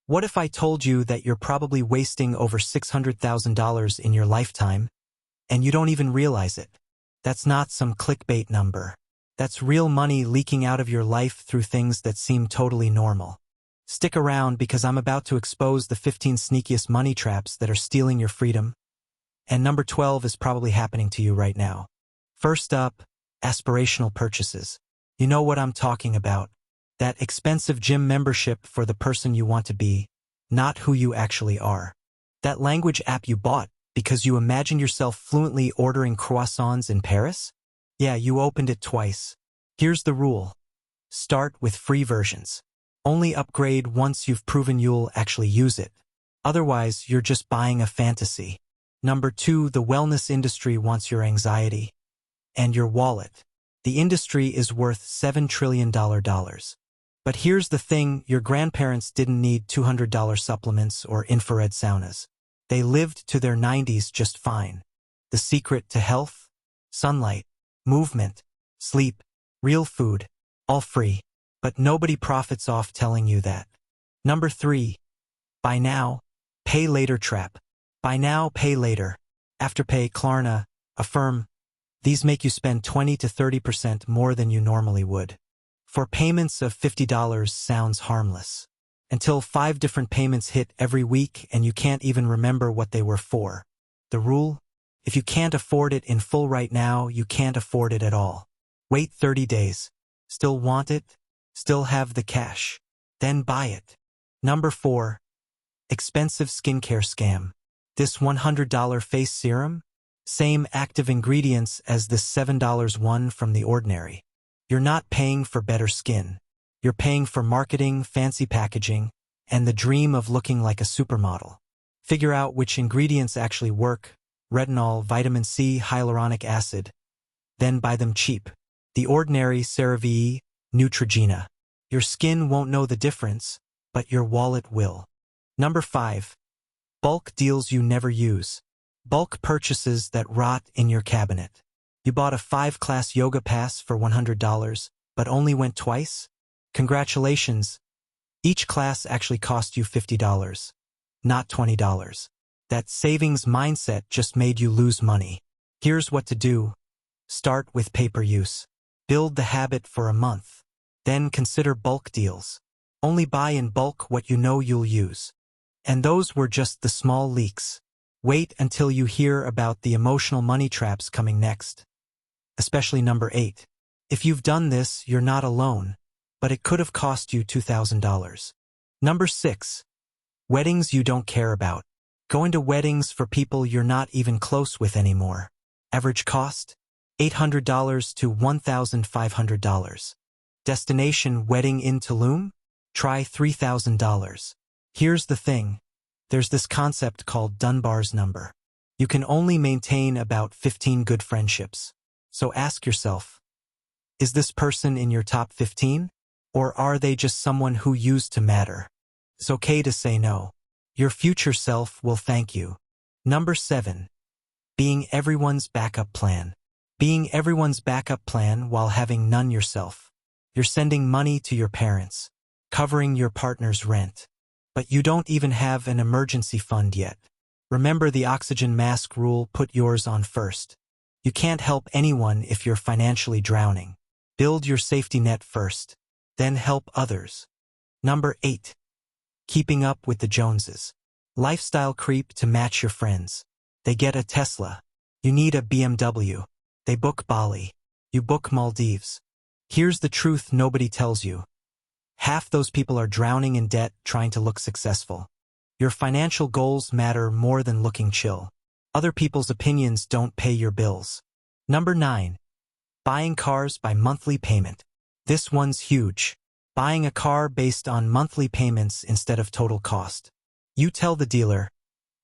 What if I told you that you're probably wasting over $600,000 in your lifetime, and you don't even realize it? That's not some clickbait number. That's real money leaking out of your life through things that seem totally normal. Stick around because I'm about to expose the 15 sneakiest money traps that are stealing your freedom. And number 12 is probably happening to you right now. First up, aspirational purchases. You know what I'm talking about. That expensive gym membership for the person you want to be, not who you actually are. That language app you bought because you imagined yourself fluently ordering croissants in Paris? Yeah, you opened it twice. Here's the rule. Start with free versions. Only upgrade once you've proven you'll actually use it. Otherwise, you're just buying a fantasy. Number 2, the wellness industry wants your anxiety and your wallet. The industry is worth $7 trillion. But here's the thing, your grandparents didn't need $200 supplements or infrared saunas. They lived to their 90s just fine. The secret to health? Sunlight, movement, sleep, real food, all free. But nobody profits off telling you that. Number 3, buy now, pay later trap. Buy now, pay later. Afterpay, Klarna, Affirm. These make you spend 20 to 30% more than you normally would. For payments of $50 sounds harmless. Until 5 different payments hit every week and you can't even remember what they were for. The rule? If you can't afford it in full right now, you can't afford it at all. Wait 30 days. Still want it? Still have the cash? Then buy it. Number 4. Expensive skincare scam. This $100 face serum? Same active ingredients as this $7 one from The Ordinary. You're not paying for better skin. You're paying for marketing, fancy packaging, and the dream of looking like a supermodel. Figure out which ingredients actually work: retinol, vitamin C, hyaluronic acid. Then buy them cheap. The Ordinary, CeraVe, Neutrogena. Your skin won't know the difference, but your wallet will. Number 5. Bulk deals you never use. Bulk purchases that rot in your cabinet. You bought a 5-class yoga pass for $100, but only went twice? Congratulations. Each class actually cost you $50, not $20. That savings mindset just made you lose money. Here's what to do. Start with pay per use. Build the habit for a month. Then consider bulk deals. Only buy in bulk what you know you'll use. And those were just the small leaks. Wait until you hear about the emotional money traps coming next. Especially number 8. If you've done this, you're not alone, but it could have cost you $2,000. Number 6. Weddings you don't care about. Going to weddings for people you're not even close with anymore. Average cost? $800 to $1,500. Destination wedding in Tulum? Try $3,000. Here's the thing. There's this concept called Dunbar's number. You can only maintain about 15 good friendships. So ask yourself, is this person in your top 15? Or are they just someone who used to matter? It's okay to say no. Your future self will thank you. Number 7. Being everyone's backup plan. Being everyone's backup plan while having none yourself. You're sending money to your parents, covering your partner's rent. But you don't even have an emergency fund yet. Remember the oxygen mask rule, put yours on first. You can't help anyone if you're financially drowning. Build your safety net first, then help others. Number 8. Keeping up with the Joneses. Lifestyle creep to match your friends. They get a Tesla. You need a BMW. They book Bali. You book Maldives. Here's the truth nobody tells you. Half those people are drowning in debt trying to look successful. Your financial goals matter more than looking chill. Other people's opinions don't pay your bills. Number 9. Buying cars by monthly payment. This one's huge. Buying a car based on monthly payments instead of total cost. You tell the dealer,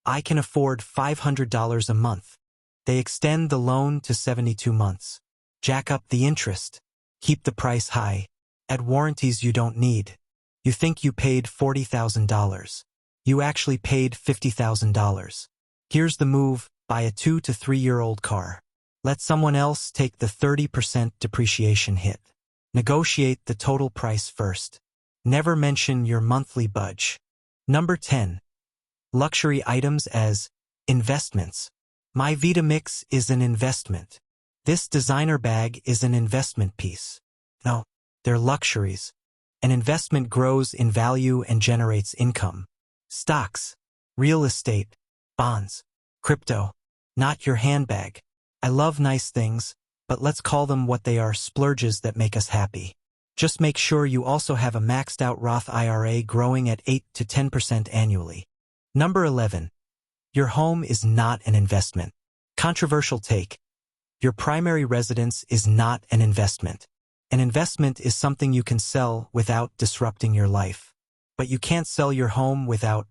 I can afford $500 a month. They extend the loan to 72 months. Jack up the interest. Keep the price high. Add warranties you don't need. You think you paid $40,000. You actually paid $50,000. Here's the move, buy a 2 to 3-year-old car. Let someone else take the 30% depreciation hit. Negotiate the total price first. Never mention your monthly budget. Number 10. Luxury items as investments. My Vitamix is an investment. This designer bag is an investment piece. No, they're luxuries. An investment grows in value and generates income. Stocks, real estate, bonds, crypto, not your handbag. I love nice things, but let's call them what they are: splurges that make us happy. Just make sure you also have a maxed out Roth IRA growing at 8 to 10% annually. Number 11. Your home is not an investment. Controversial take. Your primary residence is not an investment. An investment is something you can sell without disrupting your life. But you can't sell your home without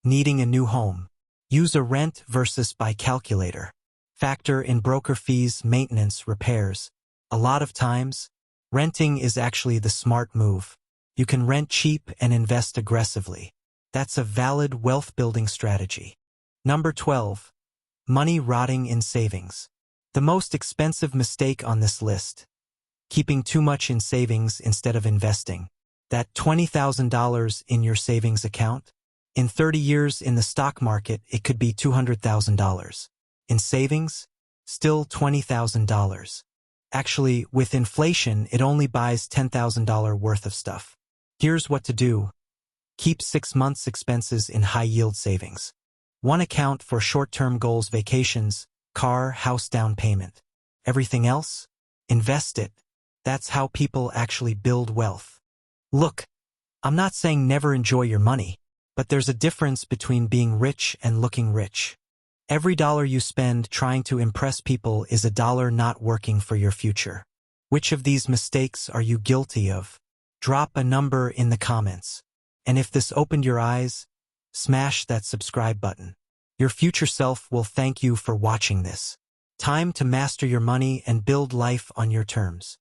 needing a new home. Use a rent versus buy calculator. Factor in broker fees, maintenance, repairs. A lot of times, renting is actually the smart move. You can rent cheap and invest aggressively. That's a valid wealth-building strategy. Number 12. Money rotting in savings. The most expensive mistake on this list. Keeping too much in savings instead of investing. That $20,000 in your savings account? In 30 years in the stock market, it could be $200,000. In savings, still $20,000. Actually, with inflation, it only buys $10,000 worth of stuff. Here's what to do. Keep 6 months' expenses in high-yield savings. One account for short-term goals: vacations, car, house down payment. Everything else? Invest it. That's how people actually build wealth. Look, I'm not saying never enjoy your money, but there's a difference between being rich and looking rich. Every dollar you spend trying to impress people is a dollar not working for your future. Which of these mistakes are you guilty of? Drop a number in the comments. And if this opened your eyes, smash that subscribe button. Your future self will thank you for watching this. Time to master your money and build life on your terms.